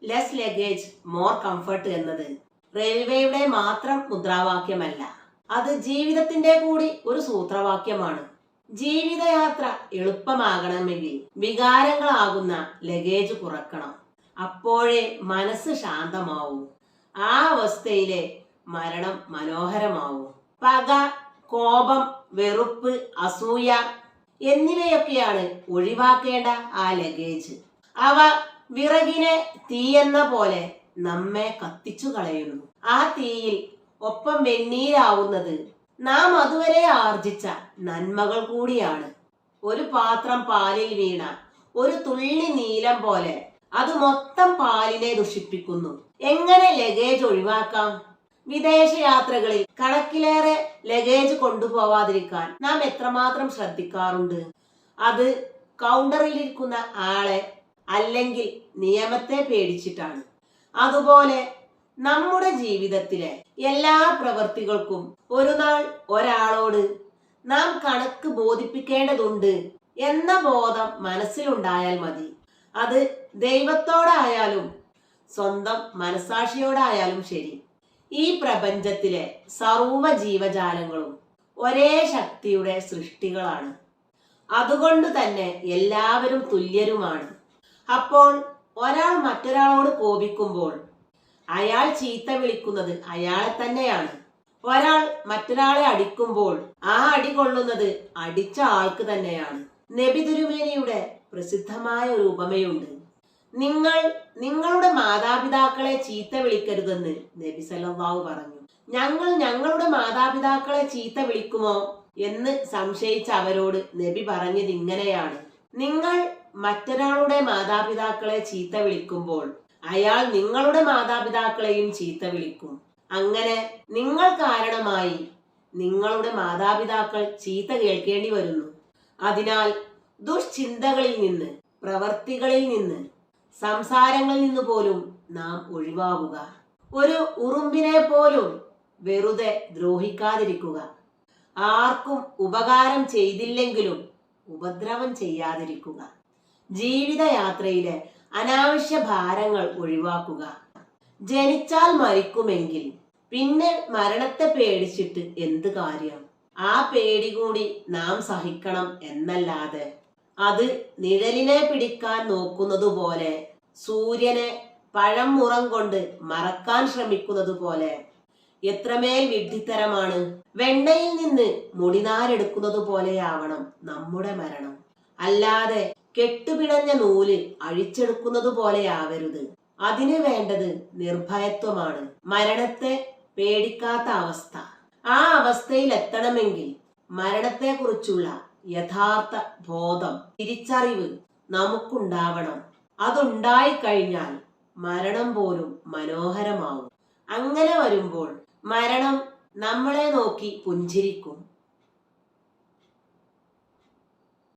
Less luggage more comfort എന്നത് റെയിൽവേയുടെ മാത്രം മുദ്രാവാക്യമല്ല, അത് ജീവിതത്തിന്റെ കൂടി ഒരു സൂത്രവാക്യമാണ്. ജീവിതയാത്ര എളുപ്പമാകണമെങ്കിൽ വികാരങ്ങളാകുന്ന ലഗേജ് കുറക്കണം. അപ്പോഴേ മനസ്സ് ശാന്തമാവൂ. ആ അവസ്ഥയിലെ മരണം മനോഹരമാവൂ. പക, കോപം, വെറുപ്പ്, അസൂയ എന്നിവയൊക്കെയാണ് ഒഴിവാക്കേണ്ട ആ ലഗേജ്. അവ വിറകിനെ തീയെന്ന പോലെ നമ്മെ കത്തിച്ചു കളയുന്നു. ആ തീയിൽ ഒപ്പം വെണ്ണീരാവുന്നത് നാം അതുവരെ ആർജിച്ച നന്മകൾ കൂടിയാണ്. ഒരു പാത്രം പാലിൽ വീണ ഒരു തുള്ളി നീലം പോലെ അത് മൊത്തം പാലിനെ ദുഷിപ്പിക്കുന്നു. എങ്ങനെ ലഗേജ് ഒഴിവാക്കാം? വിദേശയാത്രകളിൽ കണക്കിലേറെ ലഗേജ് കൊണ്ടുപോവാതിരിക്കാൻ നാം എത്രമാത്രം ശ്രദ്ധിക്കാറുണ്ട്. അത് കൗണ്ടറിലിരിക്കുന്ന ആളെ അല്ലെങ്കിൽ നിയമത്തെ പേടിച്ചിട്ടാണ്. അതുപോലെ നമ്മുടെ ജീവിതത്തിലെ എല്ലാ പ്രവൃത്തികൾക്കും ഒരു നാൾ ഒരാളോട് നാം കണക്ക് ബോധിപ്പിക്കേണ്ടതുണ്ട് എന്ന ബോധം മനസ്സിലുണ്ടായാൽ മതി. അത് ദൈവത്തോടായാലും സ്വന്തം മനസാക്ഷിയോടായാലും ശരി. ഈ പ്രപഞ്ചത്തിലെ സർവ്വ ജീവജാലങ്ങളും ഒരേ ശക്തിയുടെ സൃഷ്ടികളാണ്. അതുകൊണ്ട് തന്നെ എല്ലാവരും തുല്യരുമാണ്. അപ്പോൾ ഒരാൾ മറ്റൊരാളോട് കോപിക്കുമ്പോൾ അയാൾ ചീത്ത വിളിക്കുന്നത് അയാളെ തന്നെയാണ്. ഒരാൾ മറ്റൊരാളെ അടിക്കുമ്പോൾ ആ അടി കൊള്ളുന്നത് അടിച്ച ആൾക്ക് തന്നെയാണ്. നബി തിരുമേനിയുടെ പ്രസിദ്ധമായ ഒരു ഉപമയുണ്ട്. നിങ്ങൾ നിങ്ങളുടെ മാതാപിതാക്കളെ ചീത്ത വിളിക്കരുതെന്ന് നബി സല്ലല്ലാഹു പറഞ്ഞു. ഞങ്ങളുടെ മാതാപിതാക്കളെ ചീത്ത വിളിക്കുമോ എന്ന് സംശയിച്ച അവരോട് നബി പറഞ്ഞത് ഇങ്ങനെയാണ്: നിങ്ങൾ മറ്റൊരാളുടെ മാതാപിതാക്കളെ ചീത്ത വിളിക്കുമ്പോൾ അയാൾ നിങ്ങളുടെ മാതാപിതാക്കളെയും ചീത്ത വിളിക്കും. അങ്ങനെ നിങ്ങൾ കാരണമായി നിങ്ങളുടെ മാതാപിതാക്കൾ ചീത്ത കേൾക്കേണ്ടി വരുന്നു. അതിനാൽ ദുഷ്ചിന്തകളിൽ നിന്ന്, പ്രവർത്തികളിൽ നിന്ന്, സംസാരങ്ങളിൽ നിന്ന് പോലും നാം ഒഴിവാകുക. ഒരു ഉറുമ്പിനെ പോലും വെറുതെ ദ്രോഹിക്കാതിരിക്കുക. ആർക്കും ഉപകാരം ചെയ്തില്ലെങ്കിലും ഉപദ്രവം ചെയ്യാതിരിക്കുക. ജീവിതയാത്രയിലെ അനാവശ്യ ഭാരങ്ങൾ ഒഴിവാക്കുക. ജനിച്ചാൽ മരിക്കുമെങ്കിൽ പിന്നെ മരണത്തെ പേടിച്ചിട്ട് എന്ത് കാര്യം? ആ പേടി കൂടി നാം സഹിക്കണം എന്നല്ലാതെ അത് നിഴലിനെ പിടിക്കാൻ നോക്കുന്നത് പോലെ, സൂര്യനെ പഴം മുറം കൊണ്ട് മറക്കാൻ ശ്രമിക്കുന്നത് പോലെ എത്രമേൽ വിഡ്ഢിത്തരമാണ്. വെണ്ണയിൽ നിന്ന് മുടിനാരെടുക്കുന്നത് പോലെയാവണം നമ്മുടെ മരണം. അല്ലാതെ കെട്ടുപിണഞ്ഞ നൂല് അഴിച്ചെടുക്കുന്നത് പോലെയാവരുത്. അതിന് വേണ്ടത് നിർഭയത്വമാണ്, മരണത്തെ പേടിക്കാത്ത അവസ്ഥ. ആ അവസ്ഥയിൽ എത്തണമെങ്കിൽ മരണത്തെക്കുറിച്ചുള്ള യഥാർത്ഥ ബോധം, തിരിച്ചറിവ് നമുക്കുണ്ടാവണം. അതുണ്ടായിക്കഴിഞ്ഞാൽ മരണം പോലും മനോഹരമാവും. അങ്ങനെ വരുമ്പോൾ മരണം നമ്മളെ നോക്കി പുഞ്ചിരിക്കും.